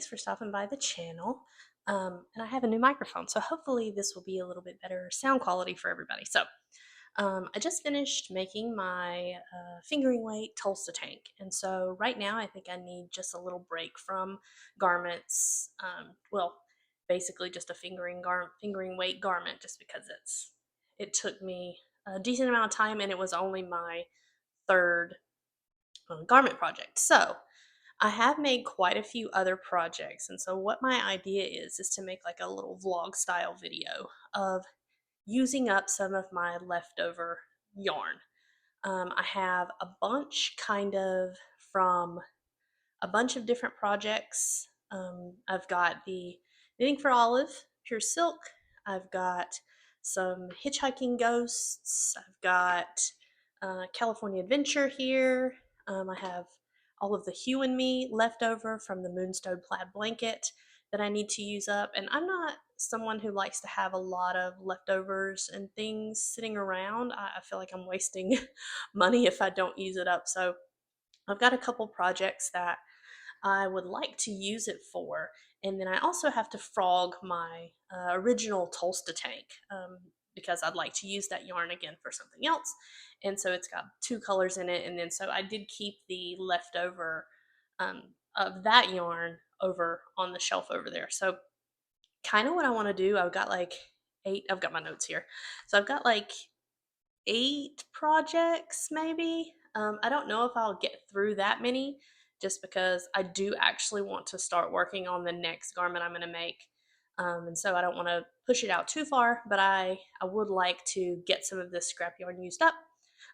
thanks for stopping by the channel. And I have a new microphone, so hopefully this will be a little bit better sound quality for everybody. So I just finished making my fingering weight Tolsta Tank, and so right now I think I need just a little break from garments. Well, basically just a fingering weight garment, just because it took me a decent amount of time, and it was only my third garment project. So I have made quite a few other projects, and so what my idea is to make like a little vlog style video of using up some of my leftover yarn. I have a bunch kind of from a bunch of different projects. I've got the Knitting for Olive Pure Silk. I've got some Hitchhiking Ghosts. I've got California Adventure here. I have all of the Hue and Me left over from the Moonstone plaid blanket that I need to use up. And I'm not someone who likes to have a lot of leftovers and things sitting around. I feel like I'm wasting money if I don't use it up. So I've got a couple projects that I would like to use it for. And then I also have to frog my original Tolsta Tank because I'd like to use that yarn again for something else. And so it's got two colors in it. And then so I did keep the leftover of that yarn over on the shelf over there. So kind of what I want to do, I've got my notes here. So I've got like 8 projects maybe. I don't know if I'll get through that many, just because I do actually want to start working on the next garment I'm going to make. And so I don't want to push it out too far, but I would like to get some of this scrap yarn used up.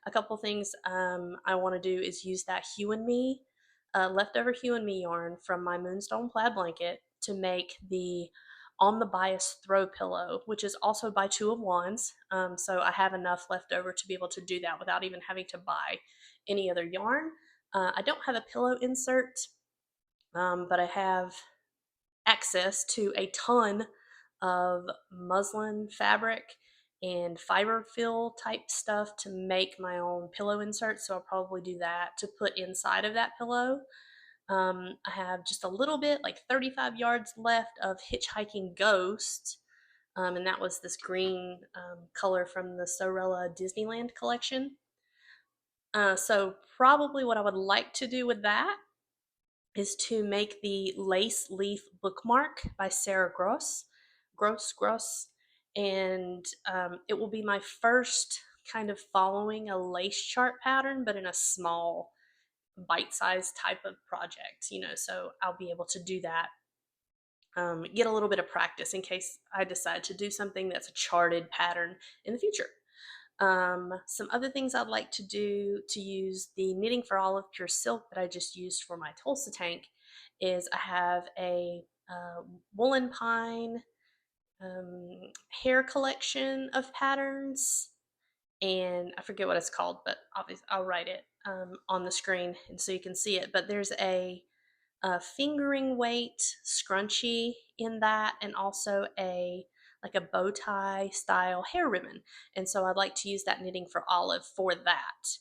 A couple things I want to do is use that Hue and Me, leftover Hue and Me yarn from my Moonstone plaid blanket to make the On the Bias throw pillow, which is also by Two of Wands. So I have enough left over to be able to do that without even having to buy any other yarn. I don't have a pillow insert, but I have access to a ton of muslin fabric and fiber fill type stuff to make my own pillow insert. So I'll probably do that to put inside of that pillow. I have just a little bit, like 35 yards left of Hitchhiking Ghost. And that was this green color from the Sewrella Disneyland collection. So probably what I would like to do with that is to make the Lace Leaf Bookmark by Sarah Gross. And it will be my first kind of following a lace chart pattern, but in a small bite-sized type of project, so I'll be able to do that, get a little bit of practice in case I decide to do something that's a charted pattern in the future. Some other things I'd like to do to use the Knitting for Olive Pure Silk that I just used for my Tolsta Tank is I have a woolen pine hair collection of patterns, and I forget what it's called, but obviously I'll write it on the screen and so you can see it. But there's a fingering weight scrunchie in that, and also like a bow tie style hair ribbon. And so I'd like to use that Knitting for Olive for that.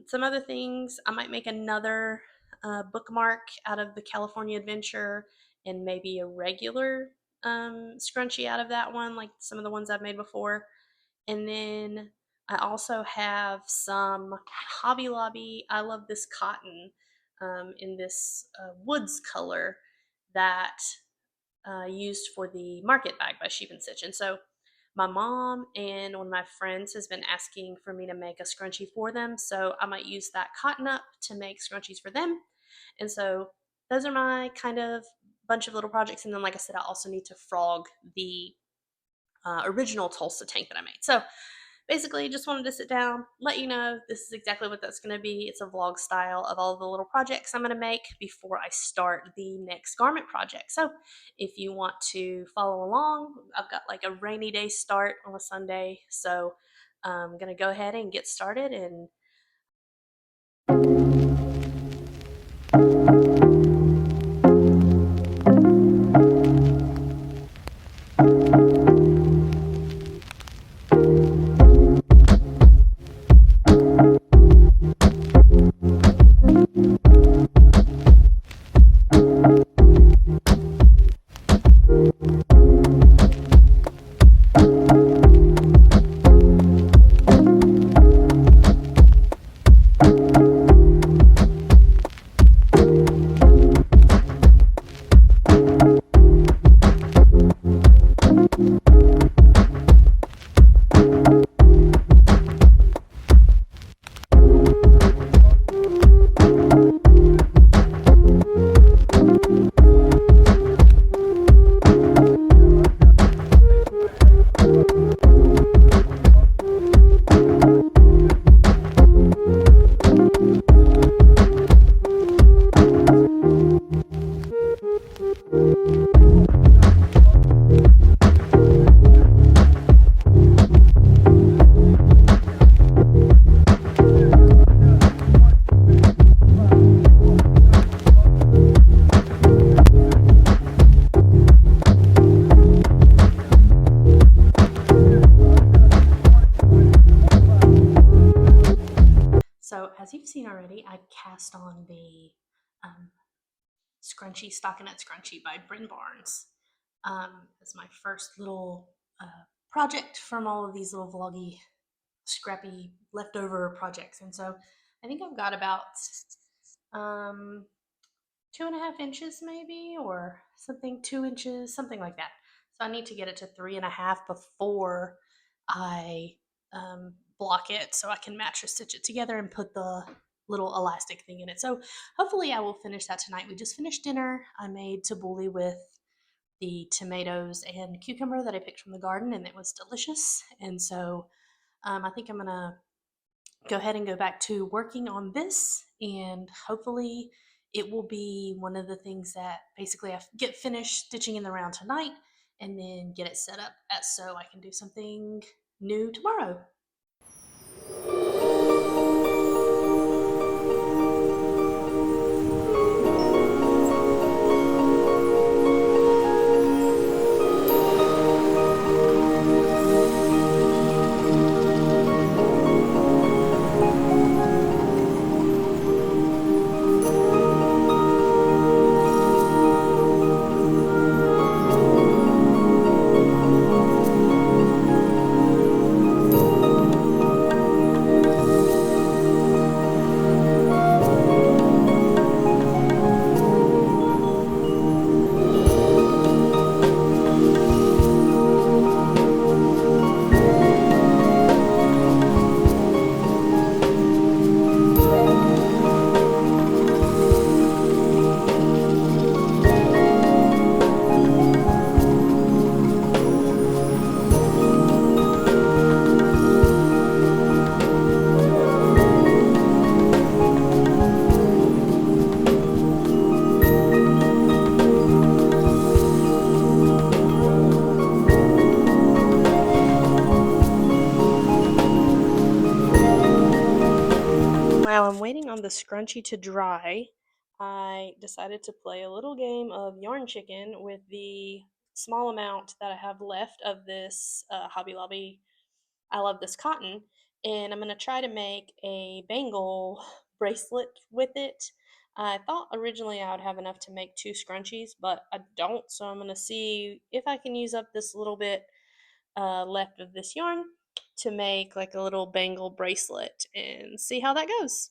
Some other things, I might make another bookmark out of the California Adventure, and maybe a regular scrunchie out of that one, like some of the ones I've made before. And then I also have some Hobby Lobby I Love This Cotton in this woods color that I used for the market bag by Sheep and Stitch. And so my mom and one of my friends has been asking for me to make a scrunchie for them, so I might use that cotton up to make scrunchies for them. And so those are my kind of bunch of little projects. And then, like I said, I also need to frog the original Tolsta Tank that I made. So basically, just wanted to sit down, let you know this is exactly what that's going to be. It's a vlog style of all the little projects I'm going to make before I start the next garment project. So if you want to follow along, I've got like a rainy day start on a Sunday. So I'm going to go ahead and get started. And So as you've seen already, I cast on the Scrunchie Stockinette Scrunchie by Bryn as my first little project from all of these little vloggy, scrappy, leftover projects. And so I think I've got about 2.5 inches maybe, or something, 2 inches, something like that. So I need to get it to 3.5 before I block it so I can match or stitch it together and put the little elastic thing in it. So hopefully I will finish that tonight. We just finished dinner. I made tabbouleh with the tomatoes and cucumber that I picked from the garden, and it was delicious. And so I think I'm going to go ahead and go back to working on this, and hopefully it will be one of the things that basically I get finished stitching in the round tonight and then get it set up so I can do something new tomorrow. While I'm waiting on the scrunchie to dry, I decided to play a little game of yarn chicken with the small amount that I have left of this Hobby Lobby I Love This Cotton, and I'm going to try to make a bangle bracelet with it. I thought originally I would have enough to make 2 scrunchies, but I don't, so I'm going to see if I can use up this little bit left of this yarn to make like a little bangle bracelet and see how that goes.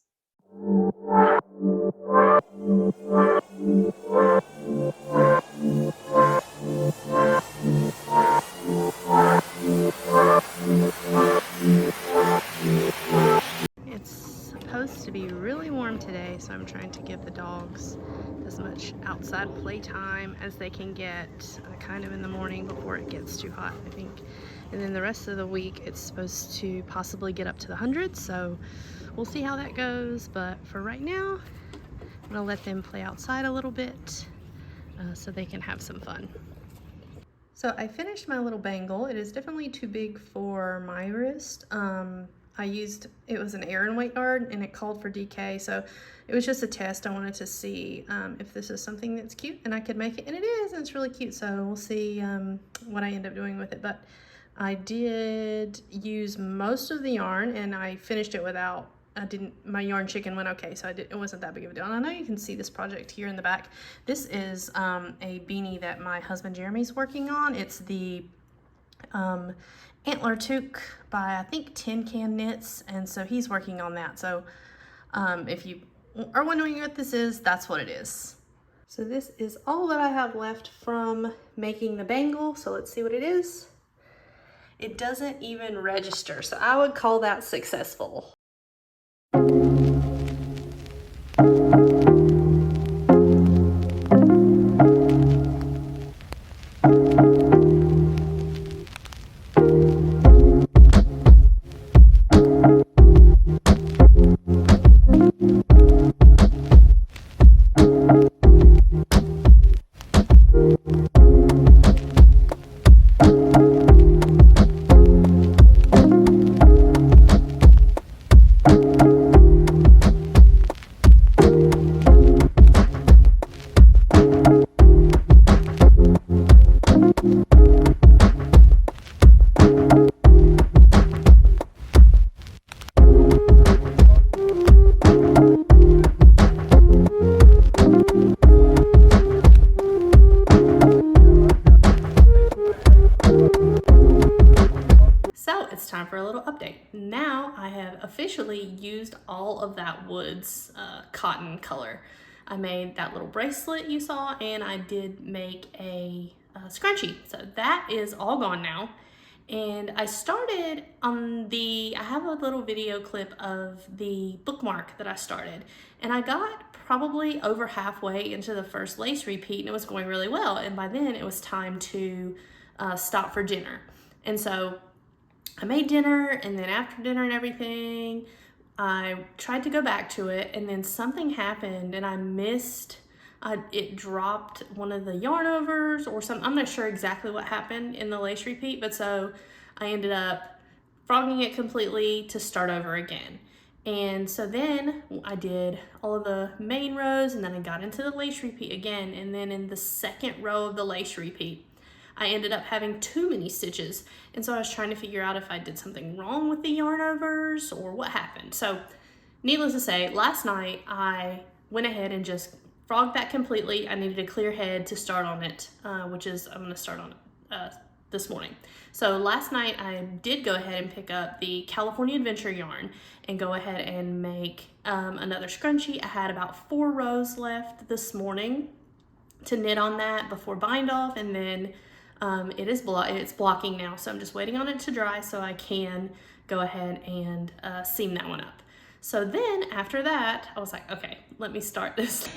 It's supposed to be really warm today, so I'm trying to give the dogs as much outside playtime as they can get kind of in the morning before it gets too hot, I think. And then the rest of the week it's supposed to possibly get up to the hundreds, so we'll see how that goes. But for right now, I'm gonna let them play outside a little bit so they can have some fun. So I finished my little bangle. It is definitely too big for my wrist. It was an Aran weight yard and it called for DK, so it was just a test. I wanted to see if this is something that's cute and I could make it, and it is, and it's really cute, so we'll see what I end up doing with it. But I did use most of the yarn and I finished it without, my yarn chicken went okay, so it wasn't that big of a deal. And I know you can see this project here in the back. This is a beanie that my husband Jeremy's working on. It's the Antler Toque by, I think, Tin Can Knits, and so he's working on that. So if you are wondering what this is, that's what it is. So this is all that I have left from making the bangle, so let's see what it is. It doesn't even register, so I would call that successful. time for a little update. Now I have officially used all of that Woods cotton color. I made that little bracelet you saw, and I did make a scrunchie. So that is all gone now. And I started on I have a little video clip of the bookmark that I started, and I got probably over halfway into the first lace repeat, and it was going really well. And by then it was time to stop for dinner. And so I made dinner, and then after dinner and everything, I tried to go back to it, and then something happened and I missed, it dropped one of the yarn overs or something. I'm not sure exactly what happened in the lace repeat, but so I ended up frogging it completely to start over again. And so then I did all of the main rows, and then I got into the lace repeat again, and then in the second row of the lace repeat, I ended up having too many stitches. And so I was trying to figure out if I did something wrong with the yarn overs or what happened. So needless to say, last night I went ahead and just frogged that completely. I needed a clear head to start on it, which is, I'm gonna start on it this morning. So last night I did go ahead and pick up the California Adventure yarn and go ahead and make another scrunchie. I had about 4 rows left this morning to knit on that before bind off, and then it's blocking now, so I'm just waiting on it to dry so I can go ahead and seam that one up. So then after that, I was like, okay, let me start this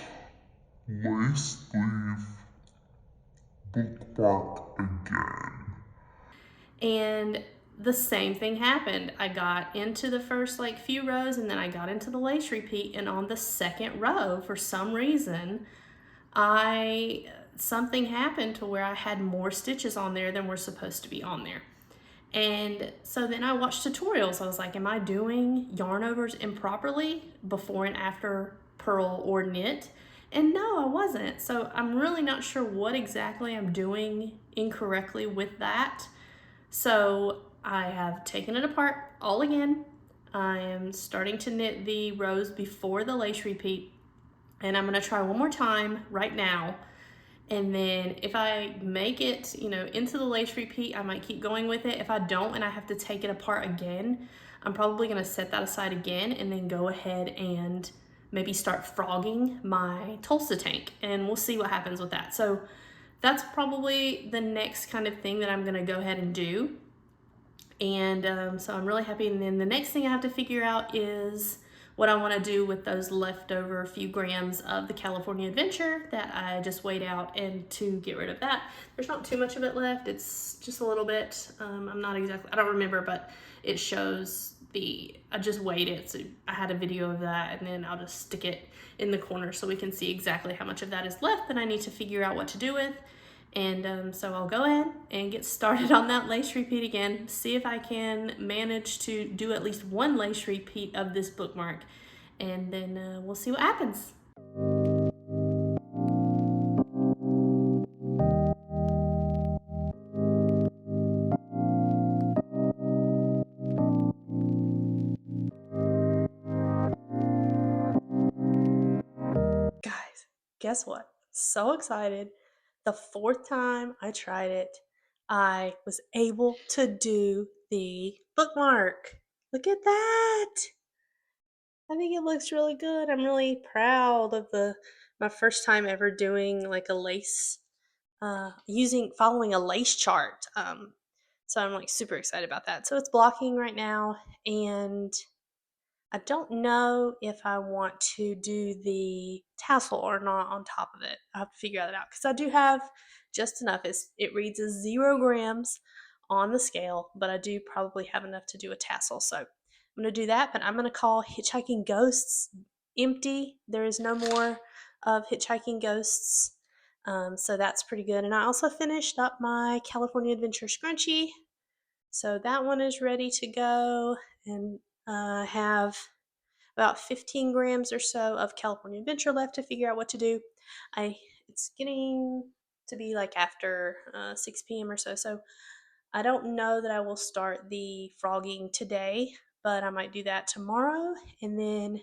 lace sleeve bookmark again. And the same thing happened. I got into the first few rows, and then I got into the lace repeat, and on the second row, for some reason, something happened to where I had more stitches on there than were supposed to be on there. And so then I watched tutorials. I was like, am I doing yarn overs improperly before and after purl or knit? And no, I wasn't. So I'm really not sure what exactly I'm doing incorrectly with that. So I have taken it apart all again. I am starting to knit the rows before the lace repeat, and I'm gonna try one more time right now. And then if I make it, into the lace repeat, I might keep going with it. If I don't and I have to take it apart again, I'm probably gonna set that aside again and then go ahead and maybe start frogging my Tolsta tank, and we'll see what happens with that. So that's probably the next kind of thing that I'm gonna go ahead and do. And so I'm really happy. And then the next thing I have to figure out is what I want to do with those leftover few grams of the California Adventure that I just weighed out, and to get rid of that. There's not too much of it left. It's just a little bit. I don't remember, but it shows I just weighed it. So I had a video of that, and then I'll just stick it in the corner so we can see exactly how much of that is left that I need to figure out what to do with. And so I'll go ahead and get started on that lace repeat again, see if I can manage to do at least one lace repeat of this bookmark, and then we'll see what happens. Guys, guess what? So excited. The 4th time I tried it, I was able to do the bookmark. Look at that. I think it looks really good. I'm really proud of my first time ever doing a lace, following a lace chart. So I'm super excited about that. So it's blocking right now, and I don't know if I want to do the tassel or not on top of it. I have to figure that out because I do have just enough. It reads as 0 grams on the scale, but I do probably have enough to do a tassel. So I'm going to do that, but I'm going to call Hitchhiking Ghosts empty. There is no more of Hitchhiking Ghosts. So that's pretty good. And I also finished up my California Adventure Scrunchie. So that one is ready to go, and have about 15 grams or so of California Adventure left to figure out what to do. It's getting to be after 6 p.m. or so, so I don't know that I will start the frogging today, but I might do that tomorrow. And then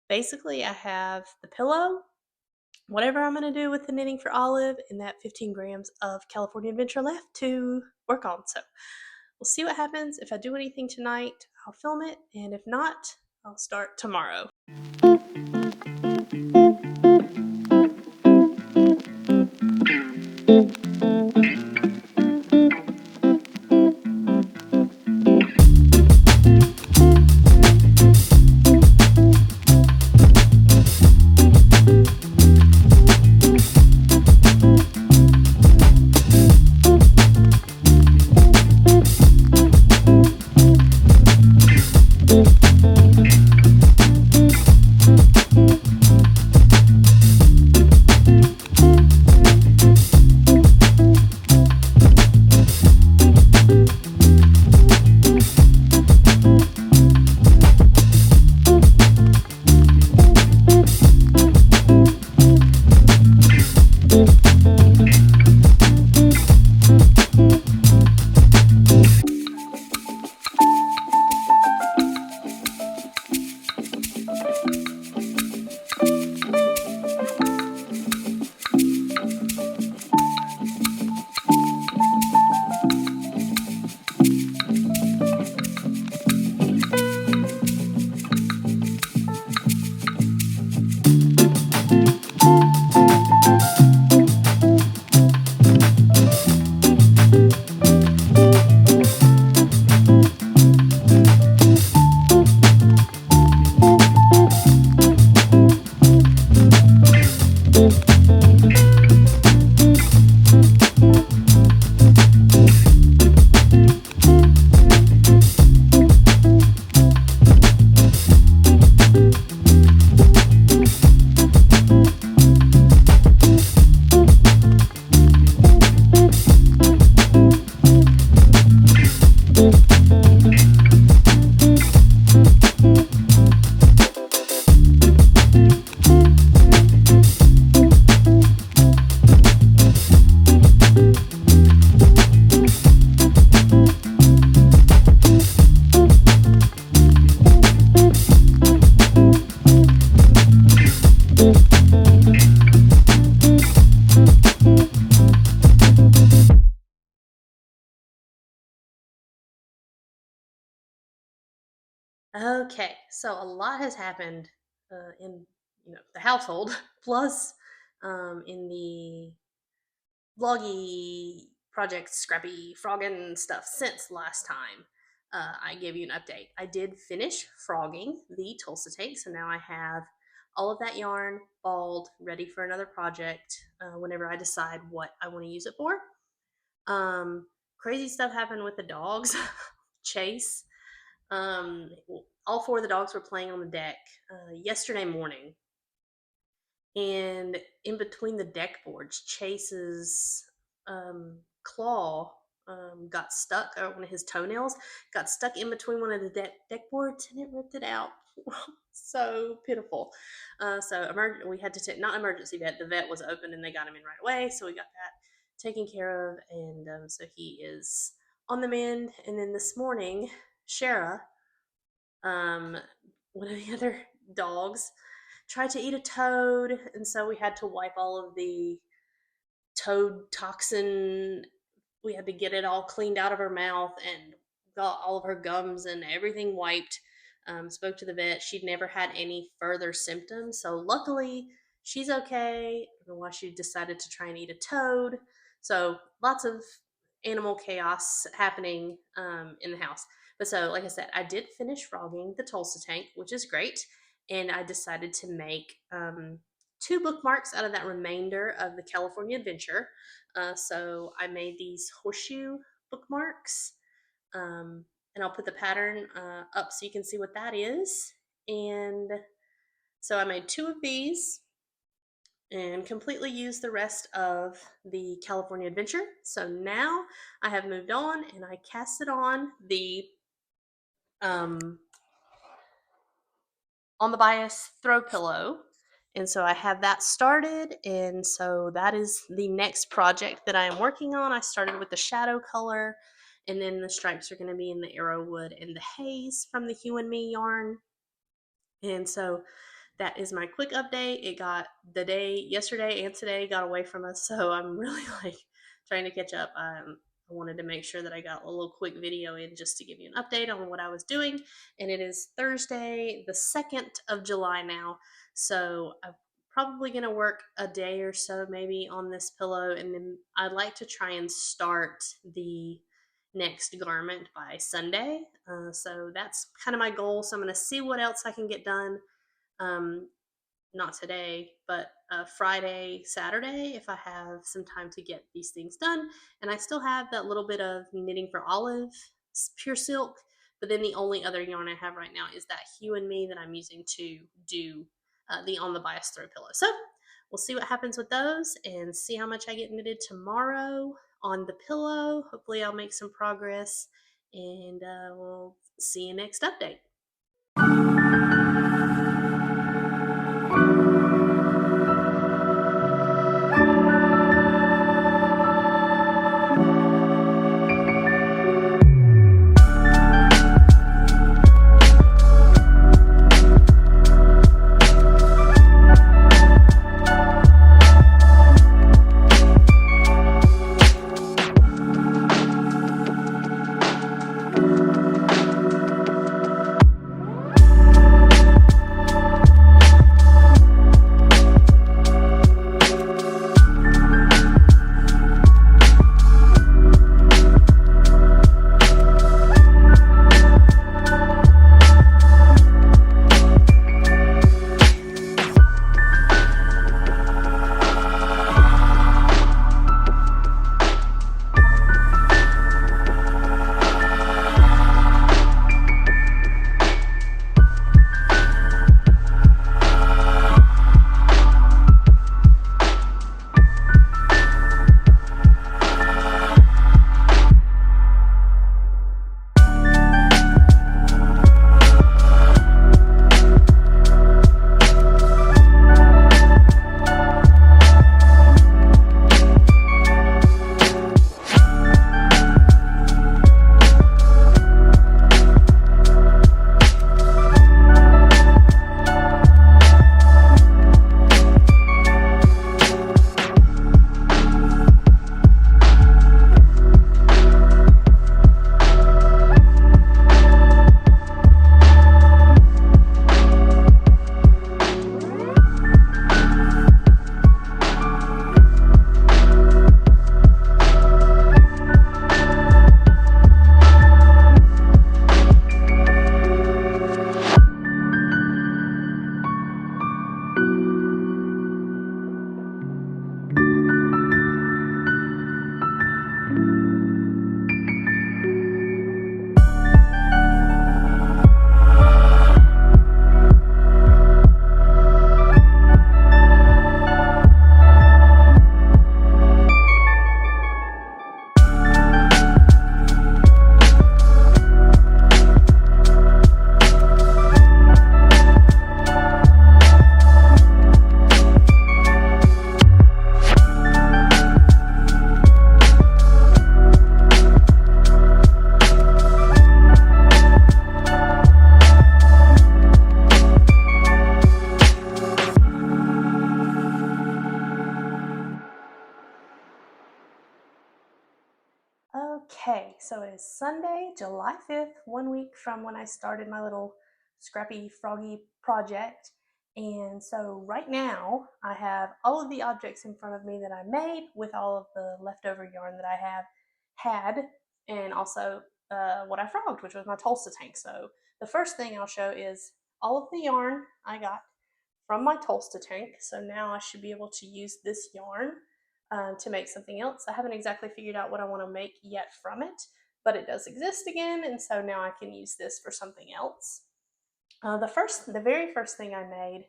basically I have the pillow, whatever I'm going to do with the knitting for Olive, and that 15 grams of California Adventure left to work on. So we'll see what happens. If I do anything tonight, I'll film it, and if not, I'll start tomorrow. Okay, so a lot has happened in the household, plus in the vloggy project, scrappy frogging stuff since last time I gave you an update. I did finish frogging the Tulsa tank, so now I have all of that yarn balled, ready for another project whenever I decide what I want to use it for. Crazy stuff happened with the dogs. Chase. Um, all four of the dogs were playing on the deck yesterday morning, and in between the deck boards, Chase's claw got stuck, or one of his toenails got stuck in between one of the deck boards, and it ripped it out. So pitiful. We had to take, not emergency vet. The vet was open, and they got him in right away. So we got that taken care of, and so he is on the mend. And then this morning, Shara, um, one of the other dogs, tried to eat a toad, and so we had to wipe all of the toad toxin. We had to get it all cleaned out of her mouth and got all of her gums and everything wiped. Spoke to the vet. She'd never had any further symptoms, so luckily she's okay. I don't know why she decided to try and eat a toad. So lots of animal chaos happening in the house. But so, like I said, I did finish frogging the Tulsa tank, which is great, and I decided to make two bookmarks out of that remainder of the California Adventure. So I made these horseshoe bookmarks, and I'll put the pattern up so you can see what that is. And so I made two of these and completely used the rest of the California Adventure. So now I have moved on, and I cast it um, on the bias throw pillow. And so I have that started, and so that is the next project that I am working on. I started with the shadow color, and then the stripes are going to be in the arrowwood and the haze from the Hue and Me yarn. And so that is my quick update. It got the day yesterday and today got away from us, so I'm really like trying to catch up. I wanted to make sure that I got a little quick video in just to give you an update on what I was doing. And it is Thursday, the 2nd of July now. So I'm probably going to work a day or so maybe on this pillow. And then I'd like to try and start the next garment by Sunday. So that's kind of my goal. So I'm going to see what else I can get done. Um, not today, but Friday, Saturday, if I have some time to get these things done. And I still have that little bit of knitting for Olive pure silk, but then the only other yarn I have right now is that Hue and Me that I'm using to do the On the Bias throw pillow. So we'll see what happens with those and see how much I get knitted tomorrow on the pillow. Hopefully I'll make some progress, and we'll see you next update. Okay, so it is Sunday, July 5th, 1 week from when I started my little scrappy froggy project. And so right now I have all of the objects in front of me that I made with all of the leftover yarn that I have had, and also what I frogged, which was my Tolsta Tank. So the first thing I'll show is all of the yarn I got from my Tolsta Tank. So now I should be able to use this yarn to make something else. I haven't exactly figured out what I want to make yet from it, but it does exist again, and so now I can use this for something else. The very first thing I made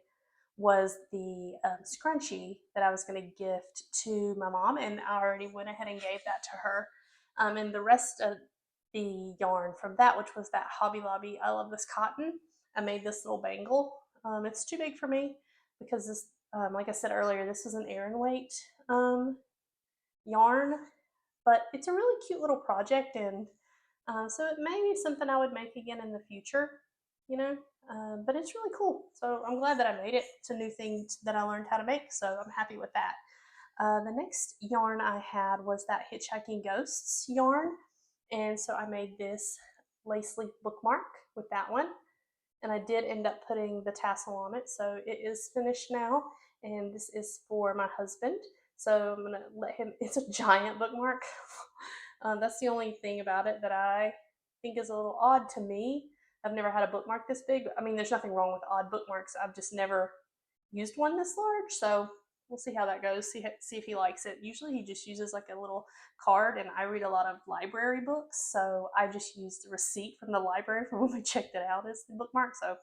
was the scrunchie that I was going to gift to my mom, and I already went ahead and gave that to her. And the rest of the yarn from that, which was that Hobby Lobby I Love This Cotton, I made this little bangle. It's too big for me because this, like I said earlier, this is an Aran weight yarn, but it's a really cute little project, and so it may be something I would make again in the future, you know. But it's really cool, so I'm glad that I made it. It's a new thing that I learned how to make, so I'm happy with that. The next yarn I had was that Hitchhiking Ghosts yarn, and so I made this lace leaf bookmark with that one, and I did end up putting the tassel on it, so it is finished now, and this is for my husband, so I'm gonna let him, it's a giant bookmark. That's the only thing about it that I think is a little odd to me. I've never had a bookmark this big. I mean, there's nothing wrong with odd bookmarks. I've just never used one this large, so we'll see how that goes. See if he likes it. Usually, he just uses like a little card, and I read a lot of library books, so I just used the receipt from the library from when we checked it out as the bookmark. So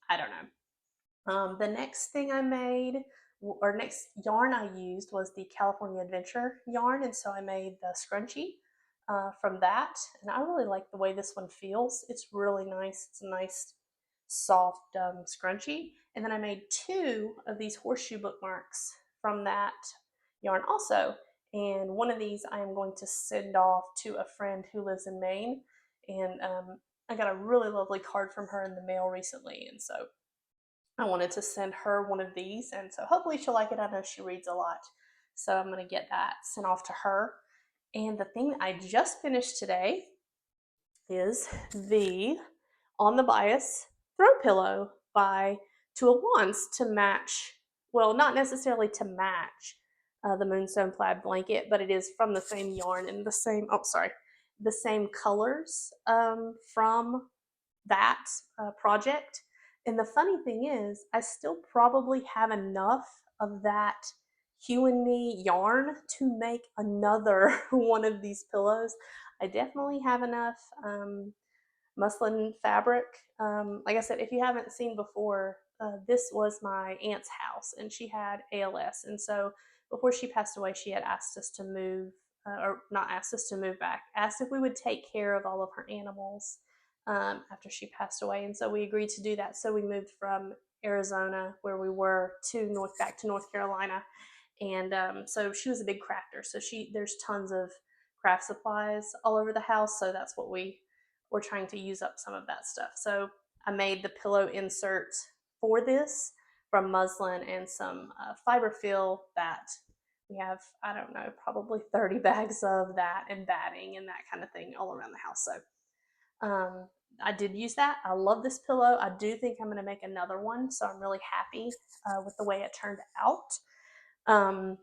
I don't know. The next thing I made, or next yarn I used, was the California Adventure yarn, and so I made the scrunchie from that, and I really like the way this one feels. It's really nice. It's a nice, soft scrunchie, and then I made two of these horseshoe bookmarks from that yarn also, and one of these I am going to send off to a friend who lives in Maine, and I got a really lovely card from her in the mail recently, and so I wanted to send her one of these, and so hopefully she'll like it. I know she reads a lot, so I'm going to get that sent off to her. And the thing I just finished today is the On the Bias throw pillow by Two of Wands to match, well, not necessarily to match the Moonstone Plaid blanket, but it is from the same yarn and the same, oh, sorry, the same colors from that project. And the funny thing is, I still probably have enough of that Hue and Me yarn to make another one of these pillows. I definitely have enough muslin fabric. Like I said, if you haven't seen before, this was my aunt's house, and she had ALS. And so before she passed away, she had asked us to move, or not asked us to move back, asked if we would take care of all of her animals after she passed away. And so we agreed to do that. So we moved from Arizona, where we were, to back to North Carolina. And so she was a big crafter. So there's tons of craft supplies all over the house. So that's what we're trying to use up some of that stuff. So I made the pillow insert for this from muslin and some fiberfill that we have, I don't know, probably 30 bags of that, and batting and that kind of thing all around the house. So I did use that. I love this pillow. I do think I'm going to make another one, so I'm really happy with the way it turned out. Um,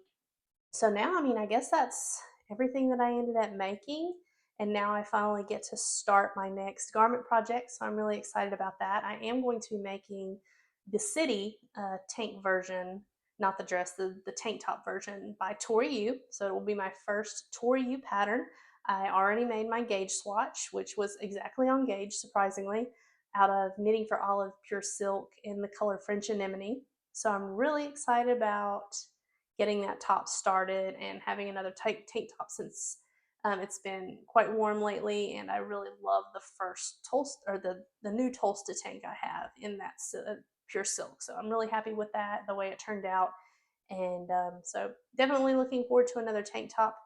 so now, I mean, I guess that's everything that I ended up making. And now I finally get to start my next garment project. So I'm really excited about that. I am going to be making the city tank version, not the dress, the tank top version by Tori U. So it will be my first Tori U pattern. I already made my gauge swatch, which was exactly on gauge, surprisingly, out of Knitting for Olive Pure Silk in the color French Anemone. So I'm really excited about getting that top started and having another tank top, since it's been quite warm lately, and I really love the first Tolsta, or the new Tolsta tank I have in that pure silk. So I'm really happy with that, the way it turned out, and so definitely looking forward to another tank top.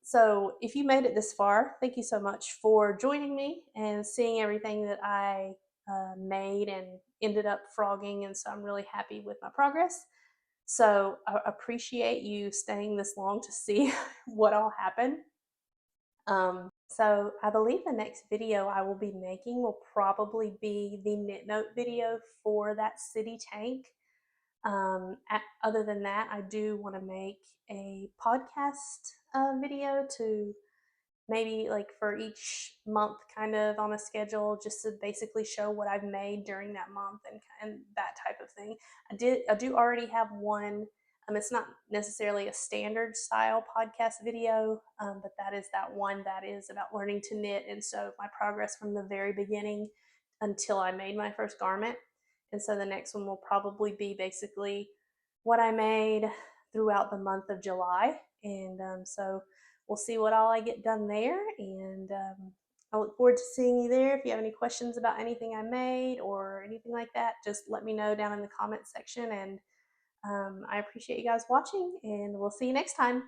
So if you made it this far, thank you so much for joining me and seeing everything that I made and ended up frogging, and so I'm really happy with my progress. So I appreciate you staying this long to see what all happened. So I believe the next video I will be making will probably be the knit note video for that city tank. Other than that, I do want to make a podcast video to maybe like for each month, kind of on a schedule, just to basically show what I've made during that month, and that type of thing. I do already have one. It's not necessarily a standard style podcast video, but that is that one that is about learning to knit, and so my progress from the very beginning until I made my first garment. And so the next one will probably be basically what I made throughout the month of July, and so we'll see what all I get done there. And I look forward to seeing you there. If you have any questions about anything I made or anything like that, just let me know down in the comments section. And I appreciate you guys watching, and we'll see you next time.